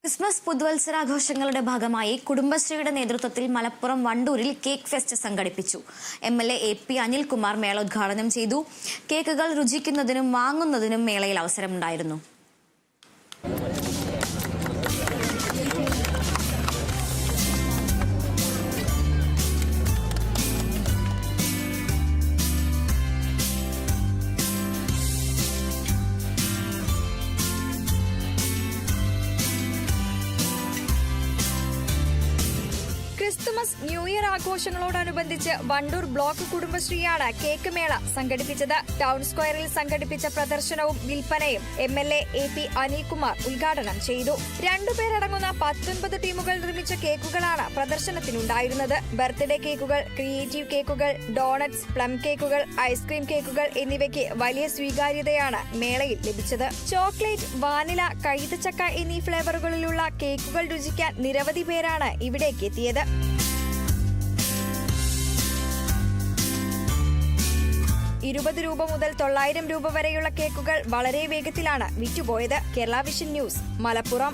Christmas പുതുവത്സരാഘോഷങ്ങളുടെ ഭാഗമായി കുടുംബശ്രീയുടെ നേതൃത്വത്തിൽ മലപ്പുറം വണ്ടൂരിൽ കേക്ക് ഫെസ്റ്റ് സംഘടിപ്പിച്ചു. MLA AP അനിൽകുമാർ മേള ഉദ്ഘാടനം ചെയ്തു. കേക്കുകൾ രുചിക്കുന്നതിനും വാങ്ങുന്നതിനും മേളയിൽ അവസരമുണ്ടായിരുന്നു. ക്രിസ്തുമസ് ന്യൂ ഇയർ ആഘോഷങ്ങളോടനുബന്ധിച്ച് വണ്ടൂർ ബ്ലോക്ക് കുടുംബശ്രീയാണ് കേക്ക് മേള സംഘടിപ്പിച്ചത്. ടൗൺ സ്ക്വയറിൽ സംഘടിപ്പിച്ച പ്രദർശനവും വിൽപ്പനയും MLA AP അനിൽകുമാർ ഉദ്ഘാടനം ചെയ്തു. 2 പേരടങ്ങുന്ന 19 ടീമുകൾ നിർമ്മിച്ച കേക്കുകളാണ് പ്രദർശനത്തിനുണ്ടായിരുന്നത്. ബർത്ത്ഡേ കേക്കുകൾ, ക്രിയേറ്റീവ് കേക്കുകൾ, ഡോണറ്റ്സ്, പ്ലം കേക്കുകൾ, ഐസ്ക്രീം കേക്കുകൾ എന്നിവയ്ക്ക് വലിയ സ്വീകാര്യതയാണ് മേളയിൽ ലഭിച്ചത്. ചോക്ലേറ്റ്, വാനില, കൈതച്ചക്ക എന്നീ ഫ്ലേവറുകളിലുള്ള കേക്കുകൾ രുചിക്കാൻ നിരവധി പേരാണ് ഇവിടേക്ക് എത്തിയത്. 20 രൂപ മുതൽ 900 രൂപ വരെയുള്ള കേക്കുകൾ വളരെ വേഗത്തിലാണ് വിറ്റുപോയത്. Kerala vision news, Malappuram.